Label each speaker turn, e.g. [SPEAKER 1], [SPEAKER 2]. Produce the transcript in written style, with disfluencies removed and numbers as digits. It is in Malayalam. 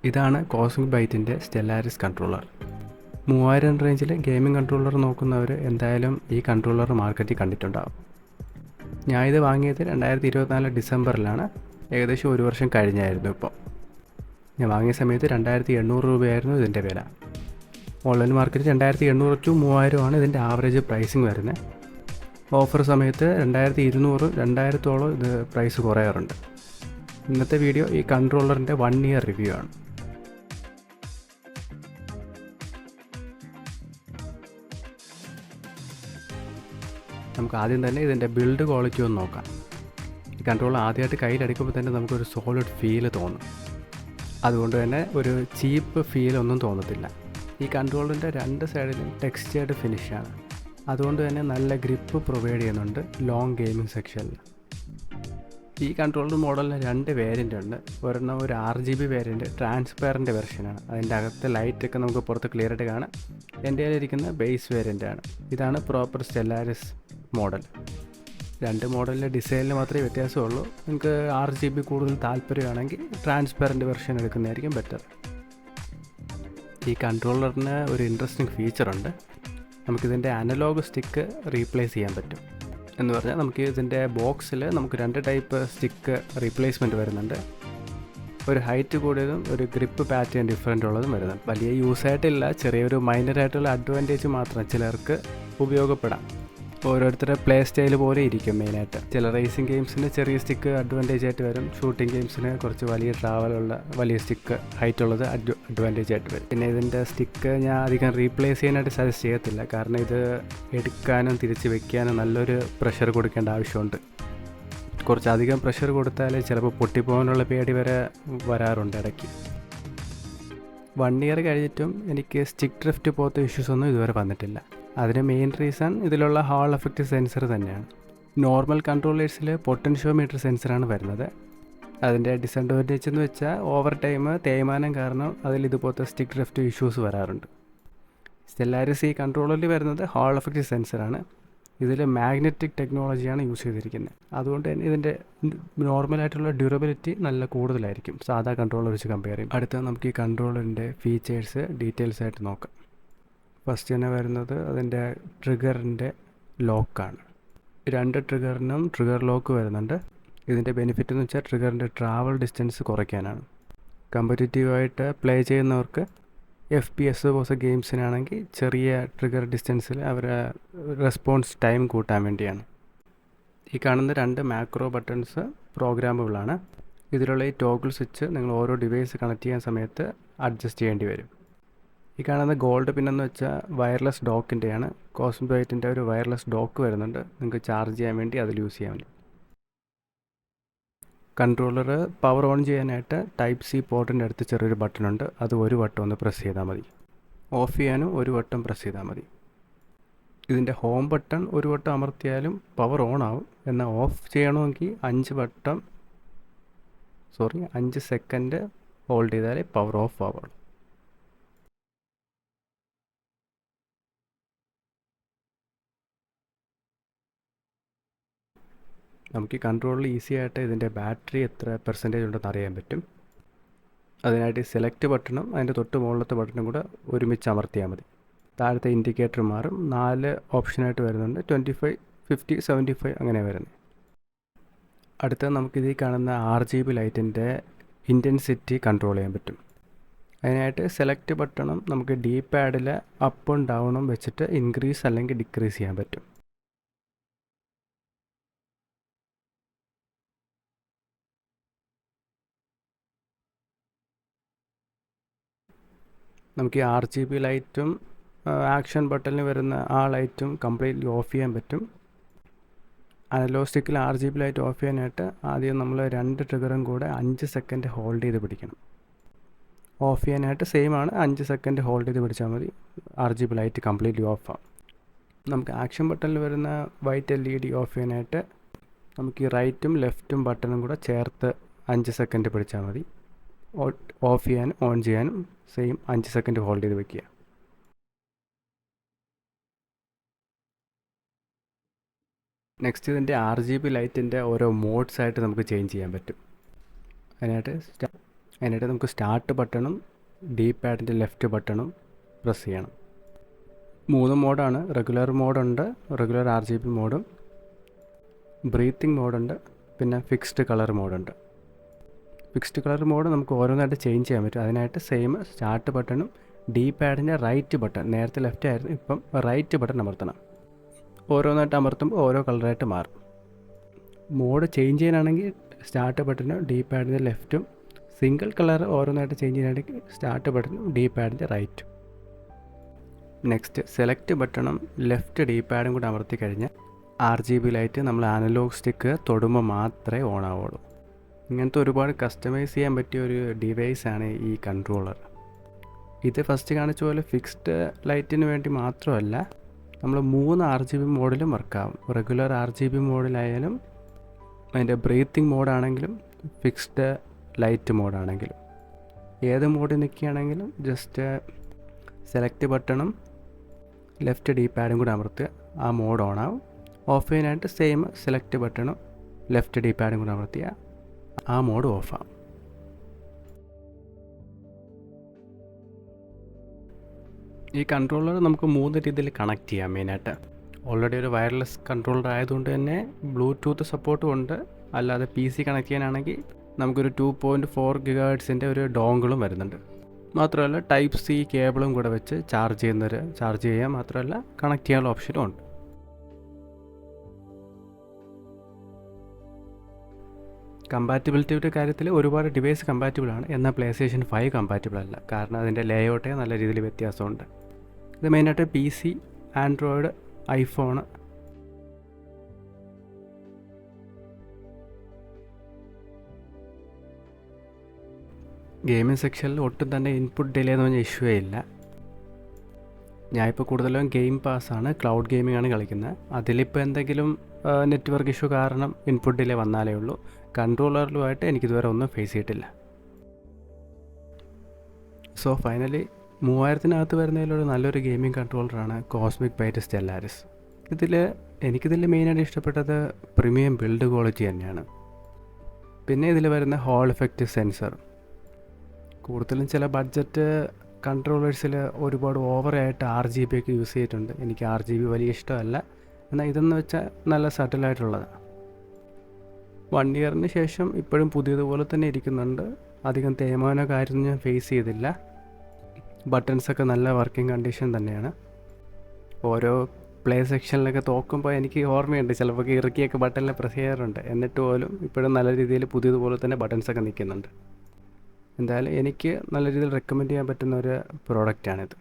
[SPEAKER 1] ഇതാണ് കോസ്മിക് ബൈറ്റിൻ്റെ സ്റ്റെല്ലാരിസ് കൺട്രോളർ. 3000 റേഞ്ചിൽ ഗെയിമിംഗ് കൺട്രോളർ നോക്കുന്നവർ എന്തായാലും ഈ കൺട്രോളർ മാർക്കറ്റിൽ കണ്ടിട്ടുണ്ടാകും. ഞാൻ ഇത് വാങ്ങിയത് 2024 ഡിസംബറിലാണ്. ഏകദേശം 1 വർഷം കഴിഞ്ഞായിരുന്നു. ഇപ്പോൾ ഞാൻ വാങ്ങിയ സമയത്ത് 2800 രൂപയായിരുന്നു ഇതിൻ്റെ വില. ഓൺലൈൻ മാർക്കറ്റിൽ 2800 to 3000 ഇതിൻ്റെ ആവറേജ് പ്രൈസിങ് വരുന്നത്. ഓഫർ സമയത്ത് 2200 2000-ഓളം ഇത് പ്രൈസ് കുറയാറുണ്ട്. ഇന്നത്തെ വീഡിയോ ഈ കൺട്രോളറിൻ്റെ 1 ഇയർ റിവ്യൂ ആണ്. നമുക്ക് ആദ്യം തന്നെ ഇതിൻ്റെ ബിൽഡ് ക്വാളിറ്റി ഒന്ന് നോക്കാം. ഈ കൺട്രോളർ ആദ്യമായിട്ട് കയ്യിലെടുക്കുമ്പോൾ തന്നെ നമുക്കൊരു സോളിഡ് ഫീല് തോന്നും. അതുകൊണ്ട് തന്നെ ഒരു ചീപ്പ് ഫീലൊന്നും തോന്നത്തില്ല. ഈ കൺട്രോളറിൻ്റെ 2 സൈഡിലും ടെക്സ്ചേർഡ് ഫിനിഷാണ്. അതുകൊണ്ട് തന്നെ നല്ല ഗ്രിപ്പ് പ്രൊവൈഡ് ചെയ്യുന്നുണ്ട് ലോങ് ഗെയിമിംഗ് സെക്ഷനിൽ. ഈ കൺട്രോളർ മോഡലിന് 2 വേരിയൻ്റ് ഉണ്ട്. ഒരെണ്ണം ഒരു RGB വേരിയൻ്റ്, ട്രാൻസ്പെറൻറ്റ് വെർഷനാണ്. അതിൻ്റെ അകത്തെ ലൈറ്റൊക്കെ നമുക്ക് പുറത്ത് ക്ലിയർ ആയിട്ട് കാണാം. എൻ്റെ കയ്യിലിരിക്കുന്ന ബേസ് വേരിയൻ്റാണ്. ഇതാണ് പ്രോപ്പർ സ്റ്റെല്ലാരിസ് മോഡൽ. 2 മോഡലിൻ്റെ ഡിസൈനിൽ മാത്രമേ വ്യത്യാസമുള്ളൂ. നിങ്ങൾക്ക് RGB കൂടുതൽ താല്പര്യമാണെങ്കിൽ ട്രാൻസ്പെറൻറ്റ് വെർഷൻ എടുക്കുന്നതായിരിക്കും ബെറ്റർ. ഈ കൺട്രോളറിന് ഒരു ഇൻട്രസ്റ്റിംഗ് ഫീച്ചറുണ്ട്. നമുക്കിതിൻ്റെ അനലോഗ് സ്റ്റിക്ക് റീപ്ലേസ് ചെയ്യാൻ പറ്റും. എന്ന് പറഞ്ഞാൽ നമുക്ക് ഇതിൻ്റെ ബോക്സിൽ നമുക്ക് 2 ടൈപ്പ് സ്റ്റിക്ക് റീപ്ലേസ്മെൻറ്റ് വരുന്നുണ്ട്. ഒരു ഹൈറ്റ് കൂടിയതും ഒരു ഗ്രിപ്പ് പാറ്റേൺ ഡിഫറൻ്റ് ഉള്ളതും വരുന്നുണ്ട്. വലിയ യൂസായിട്ടില്ല, ചെറിയൊരു മൈനറായിട്ടുള്ള അഡ്വാൻറ്റേജ് മാത്രം ചിലർക്ക് ഉപയോഗപ്പെടാം. ഓരോരുത്തരുടെ പ്ലേ സ്റ്റൈൽ പോലെ ഇരിക്കും. മെയിനായിട്ട് ചില റേസിംഗ് ഗെയിംസിന് ചെറിയ സ്റ്റിക്ക് അഡ്വാൻറ്റേജ് ആയിട്ട് വരും. ഷൂട്ടിംഗ് ഗെയിംസിന് കുറച്ച് വലിയ ട്രാവലുള്ള വലിയ സ്റ്റിക്ക് ഹൈറ്റ് ഉള്ളത് അഡ്വാൻറ്റേജ് ആയിട്ട് വരും. പിന്നെ ഇതിൻ്റെ സ്റ്റിക്ക് ഞാൻ അധികം റീപ്ലേസ് ചെയ്യാനായിട്ട് സജസ്റ്റ് ചെയ്യത്തില്ല. കാരണം ഇത് എടുക്കാനും തിരിച്ച് വെക്കാനും നല്ലൊരു പ്രഷർ കൊടുക്കേണ്ട ആവശ്യമുണ്ട്. കുറച്ചധികം പ്രഷർ കൊടുത്താൽ ചിലപ്പോൾ പൊട്ടിപ്പോകാനുള്ള പേടി വരെ വരാറുണ്ട് ഇടയ്ക്ക്. 1 ഇയർ കഴിഞ്ഞിട്ടും എനിക്ക് സ്റ്റിക്ക് ഡ്രിഫ്റ്റ് പോലത്തെ ഇഷ്യൂസൊന്നും ഇതുവരെ വന്നിട്ടില്ല. അതിന് മെയിൻ റീസൺ ഇതിലുള്ള ഹാൾ എഫക്റ്റ് സെൻസർ തന്നെയാണ്. നോർമൽ കൺട്രോളേഴ്സിൽ പൊട്ടൻഷ്യോമീറ്റർ സെൻസറാണ് വരുന്നത്. അതിൻ്റെ ഡിസഡ്വാൻറ്റേജ് എന്ന് വെച്ചാൽ ഓവർ ടൈം തേയ്മാനം കാരണം അതിൽ ഇതുപോലത്തെ സ്റ്റിക്ക് ഡ്രിഫ്റ്റ് ഇഷ്യൂസ് വരാറുണ്ട്. സ്റ്റെല്ലാരിസ് ഈ കൺട്രോളറിൽ വരുന്നത് ഹാൾ എഫക്റ്റ് സെൻസറാണ്. ഇതിൽ മാഗ്നറ്റിക് ടെക്നോളജിയാണ് യൂസ് ചെയ്തിരിക്കുന്നത്. അതുകൊണ്ട് തന്നെ ഇതിൻ്റെ നോർമലായിട്ടുള്ള ഡ്യൂറബിലിറ്റി നല്ല കൂടുതലായിരിക്കും സാധാ കൺട്രോളർ വെച്ച് കമ്പയർ ചെയ്യും. അടുത്ത നമുക്ക് ഈ കൺട്രോളറിൻ്റെ ഫീച്ചേഴ്സ് ഡീറ്റെയിൽസ് ആയിട്ട് നോക്കാം. ഫസ്റ്റ് തന്നെ വരുന്നത് അതിൻ്റെ ട്രിഗറിൻ്റെ ലോക്കാണ്. 2 ട്രിഗറിനും ട്രിഗർ ലോക്ക് വരുന്നുണ്ട്. ഇതിൻ്റെ ബെനിഫിറ്റ് എന്ന് വെച്ചാൽ ട്രിഗറിൻ്റെ ട്രാവൽ ഡിസ്റ്റൻസ് കുറയ്ക്കാനാണ്. കമ്പറ്റീറ്റീവായിട്ട് പ്ലേ ചെയ്യുന്നവർക്ക് FPS പോലത്തെ ഗെയിംസിനാണെങ്കിൽ ചെറിയ ട്രിഗർ ഡിസ്റ്റൻസിൽ അവരെ റെസ്പോൺസ് ടൈം കൂട്ടാൻ വേണ്ടിയാണ്. ഈ കാണുന്ന 2 മാക്രോ ബട്ടൺസ് പ്രോഗ്രാമബിളാണ്. ഇതിലുള്ള ഈ ടോഗിൾ സ്വിച്ച് നിങ്ങൾ ഓരോ ഡിവൈസ് കണക്ട് ചെയ്യാൻ സമയത്ത് അഡ്ജസ്റ്റ് ചെയ്യേണ്ടി വരും. ഈ കാണുന്ന ഗോൾഡ് പിന്നെന്ന് വെച്ചാൽ വയർലെസ് ഡോക്കിൻ്റെയാണ്. കോസ്മിക് ബൈറ്റിൻ്റെ ഒരു വയർലെസ് ഡോക്ക് വരുന്നുണ്ട്. നിങ്ങൾക്ക് ചാർജ് ചെയ്യാൻ വേണ്ടി അതിൽ യൂസ് ചെയ്യാൻ വേണ്ടി. കൺട്രോളർ പവർ ഓൺ ചെയ്യാനായിട്ട് Type-C പോർട്ടിൻ്റെ അടുത്ത് ചെറിയൊരു ബട്ടണുണ്ട്. അത് ഒരു വട്ടം ഒന്ന് പ്രസ് ചെയ്താൽ മതി. ഓഫ് ചെയ്യാനും ഒരു വട്ടം പ്രസ് ചെയ്താൽ മതി. ഇതിൻ്റെ ഹോം ബട്ടൺ ഒരു വട്ടം അമർത്തിയാലും പവർ ഓൺ ആവും. എന്നാൽ ഓഫ് ചെയ്യണമെങ്കിൽ 5 സെക്കൻഡ് ഹോൾഡ് ചെയ്താലേ പവർ ഓഫ് ആവുള്ളൂ. നമുക്ക് ഈ കൺട്രോളിൽ ഈസി ആയിട്ട് ഇതിൻ്റെ ബാറ്ററി എത്ര പെർസെൻറ്റേജ് ഉണ്ടെന്ന് അറിയാൻ പറ്റും. അതിനായിട്ട് സെലക്ട് ബട്ടണും അതിൻ്റെ തൊട്ട് മുകളിലത്തെ ബട്ടണും കൂടെ ഒരുമിച്ച് അമർത്തിയാൽ മതി. താഴത്തെ ഇൻഡിക്കേറ്റർ മാറും. 4 ഓപ്ഷനായിട്ട് വരുന്നുണ്ട്. 25, 50, 75 അങ്ങനെ വരുന്നത്. അടുത്ത നമുക്കിത് കാണുന്ന RGB ലൈറ്റിൻ്റെ ഇൻറ്റൻസിറ്റി കൺട്രോൾ ചെയ്യാൻ പറ്റും. അതിനായിട്ട് സെലക്ട് ബട്ടണും നമുക്ക് D-പാഡിൽ അപ്പും ഡൗണും വെച്ചിട്ട് ഇൻക്രീസ് അല്ലെങ്കിൽ ഡിക്രീസ് ചെയ്യാൻ പറ്റും. നമുക്ക് ഈ RGB ലൈറ്റും ആക്ഷൻ ബട്ടണിൽ വരുന്ന ആ ലൈറ്റും കംപ്ലീറ്റ്ലി ഓഫ് ചെയ്യാൻ പറ്റും. അനലോഗ് സ്റ്റിക്കിൽ RGB ലൈറ്റ് ഓഫ് ചെയ്യാനായിട്ട് ആദ്യം നമ്മൾ 2 ട്രിഗറും കൂടെ 5 സെക്കൻഡ് ഹോൾഡ് ചെയ്ത് പിടിക്കണം. ഓഫ് ചെയ്യാനായിട്ട് സെയിം ആണ്. 5 സെക്കൻഡ് ഹോൾഡ് ചെയ്ത് പിടിച്ചാൽ മതി. RGB ലൈറ്റ് കംപ്ലീറ്റ്ലി ഓഫാണ്. നമുക്ക് ആക്ഷൻ ബട്ടണിൽ വരുന്ന വൈറ്റ് LED ഓഫ് ചെയ്യാനായിട്ട് നമുക്ക് ഈ റൈറ്റും ലെഫ്റ്റും ബട്ടണും കൂടെ ചേർത്ത് 5 സെക്കൻഡ് പിടിച്ചാൽ മതി. ഓഫ് ചെയ്യാനും ഓൺ ചെയ്യാനും സെയിം 5 സെക്കൻഡ് ഹോൾഡ് ചെയ്ത് വെക്കുക. നെക്സ്റ്റ് ഇതിൻ്റെ RGB ലൈറ്റിൻ്റെ ഓരോ മോഡ്സായിട്ട് നമുക്ക് ചേഞ്ച് ചെയ്യാൻ പറ്റും. അതിനായിട്ട് എന്നിട്ട് നമുക്ക് സ്റ്റാർട്ട് ബട്ടണും ഡി പാഡിൻ്റെ ലെഫ്റ്റ് ബട്ടണും പ്രസ് ചെയ്യണം. 3 മോഡാണ്. റെഗുലർ മോഡുണ്ട്, റെഗുലർ RGB മോഡും, ബ്രീത്തിങ് മോഡുണ്ട്, പിന്നെ ഫിക്സ്ഡ് കളർ മോഡുണ്ട്. ഫിക്സ്ഡ് കളർ മോഡ് നമുക്ക് ഓരോന്നായിട്ട് ചേഞ്ച് ചെയ്യാൻ പറ്റും. അതിനായിട്ട് സെയിം സ്റ്റാർട്ട് ബട്ടണും ഡി പാഡിൻ്റെ റൈറ്റ് ബട്ടൺ, നേരത്തെ ലെഫ്റ്റ് ആയിരുന്നു, ഇപ്പം റൈറ്റ് ബട്ടൺ അമർത്തണം. ഓരോന്നായിട്ട് അമർത്തുമ്പോൾ ഓരോ കളറായിട്ട് മാറും. മോഡ് ചേഞ്ച് ചെയ്യാനാണെങ്കിൽ സ്റ്റാർട്ട് ബട്ടണും ഡി പാഡിൻ്റെ ലെഫ്റ്റും, സിംഗിൾ കളർ ഓരോന്നായിട്ട് ചേഞ്ച് ചെയ്യാനാണെങ്കിൽ സ്റ്റാർട്ട് ബട്ടണും ഡി പാഡിൻ്റെ റൈറ്റും. നെക്സ്റ്റ് സെലക്ട് ബട്ടണും ലെഫ്റ്റ് ഡി പാഡും കൂടെ അമർത്തി കഴിഞ്ഞാൽ RGB ലൈറ്റ് നമ്മൾ അനലോഗ് സ്റ്റിക്ക് തൊടുമ്പോൾ മാത്രമേ ഓൺ ആവുള്ളൂ. ഇങ്ങനത്തെ ഒരുപാട് കസ്റ്റമൈസ് ചെയ്യാൻ പറ്റിയ ഒരു ഡിവൈസാണ് ഈ കൺട്രോളർ. ഇത് ഫസ്റ്റ് കാണിച്ച പോലെ ഫിക്സ്ഡ് ലൈറ്റിന് വേണ്ടി മാത്രമല്ല, നമ്മൾ 3 RGB മോഡിലും വർക്കാവും. റെഗുലർ RGB മോഡിലായാലും, അതിൻ്റെ ബ്രീത്തിങ് മോഡാണെങ്കിലും, ഫിക്സ്ഡ് ലൈറ്റ് മോഡാണെങ്കിലും, ഏത് മോഡിൽ നിൽക്കുകയാണെങ്കിലും ജസ്റ്റ് സെലക്ട് ബട്ടണും ലെഫ്റ്റ് ഡി പാഡും കൂടെ അമർത്തുക, ആ മോഡ് ഓൺ ആവും. ഓഫ് ചെയ്യാനായിട്ട് സെയിം സെലക്ട് ബട്ടണും ലെഫ്റ്റ് ഡി പാഡും കൂടെ അമർത്തിയ ആ മോഡ് ഓഫാവും. ഈ കൺട്രോളർ നമുക്ക് 3 രീതിയിൽ കണക്ട് ചെയ്യാം. മെയിനായിട്ട് ഓൾറെഡി ഒരു വയർലെസ് കൺട്രോളർ ആയതുകൊണ്ട് തന്നെ ബ്ലൂടൂത്ത് സപ്പോർട്ടും ഉണ്ട്. അല്ലാതെ PC കണക്ട് ചെയ്യാനാണെങ്കിൽ നമുക്കൊരു 2.4 GHz ഒരു ഡോങ്കിളും വരുന്നുണ്ട്. മാത്രമല്ല Type-C കേബിളും കൂടെ വെച്ച് ചാർജ് ചെയ്യാൻ മാത്രമല്ല കണക്ട് ചെയ്യാനുള്ള ഓപ്ഷനും ഉണ്ട്. കമ്പാറ്റബിലിറ്റിയുടെ കാര്യത്തിൽ ഒരുപാട് ഡിവൈസ് കമ്പാറ്റബിൾ ആണ്, എന്നാൽ PlayStation 5 കമ്പാറ്റബിൾ അല്ല. കാരണം അതിൻ്റെ ലേഔട്ടേ നല്ല രീതിയിൽ വ്യത്യാസമുണ്ട്. ഇത് മെയിനായിട്ട് PC, ആൻഡ്രോയിഡ്, ഐഫോൺ. ഗെയിമിംഗ് സെക്ഷനിൽ ഒട്ടും തന്നെ ഇൻപുട്ട് ഡിലേ എന്ന് പറഞ്ഞാൽ ഇഷ്യൂ ഇല്ല. ഞാനിപ്പോൾ കൂടുതലും ഗെയിം പാസ്സാണ്, ക്ലൗഡ് ഗെയിമിംഗ് ആണ് കളിക്കുന്നത്. അതിലിപ്പോൾ എന്തെങ്കിലും നെറ്റ്വർക്ക് ഇഷ്യൂ കാരണം ഇൻപുട്ട് ഡിലേ വന്നാലേ ഉള്ളൂ. കൺട്രോളറിലുമായിട്ട് എനിക്കിതുവരെ ഒന്നും ഫേസ് ചെയ്തിട്ടില്ല. സോ ഫൈനലി 3000-നകത്ത് വരുന്നതിലൊരു നല്ലൊരു ഗെയിമിംഗ് കൺട്രോളറാണ് കോസ്മിക് ബൈറ്റ് സ്റ്റെല്ലാരിസ്. എനിക്കിതിൽ മെയിനായിട്ട് ഇഷ്ടപ്പെട്ടത് പ്രീമിയം ബിൽഡ് ക്വാളിറ്റി തന്നെയാണ്. പിന്നെ ഇതിൽ വരുന്ന ഹോൾ എഫക്റ്റ് സെൻസർ. കൂടുതലും ചില ബഡ്ജറ്റ് കൺട്രോളേഴ്സിൽ ഒരുപാട് ഓവറായിട്ട് RGB ഒക്കെ യൂസ് ചെയ്തിട്ടുണ്ട്. എനിക്ക് RGB വലിയ ഇഷ്ടമല്ല. എന്നാൽ ഇതെന്ന് വെച്ചാൽ നല്ല സട്ടിലായിട്ടുള്ളതാണ്. 1 ഇയറിന് ശേഷം ഇപ്പോഴും പുതിയതുപോലെ തന്നെ ഇരിക്കുന്നുണ്ട്. അധികം തേയ്മാനോ കാര്യമൊന്നും ഞാൻ ഫേസ് ചെയ്തില്ല. ബട്ടൺസൊക്കെ നല്ല വർക്കിംഗ് കണ്ടീഷൻ തന്നെയാണ്. ഓരോ പ്ലേ സെക്ഷനിലൊക്കെ തോക്കുമ്പോൾ എനിക്ക് ഓർമ്മയുണ്ട്, ചിലപ്പോൾ ഇറക്കിയൊക്കെ ബട്ടണിൽ പ്രസ് ചെയ്യാറുണ്ട്. എന്നിട്ട് പോലും ഇപ്പോഴും നല്ല രീതിയിൽ പുതിയതുപോലെ തന്നെ ബട്ടൺസൊക്കെ നിൽക്കുന്നുണ്ട്. എന്തായാലും എനിക്ക് നല്ല രീതിയിൽ റെക്കമെൻഡ് ചെയ്യാൻ പറ്റുന്ന ഒരു പ്രോഡക്റ്റാണിത്.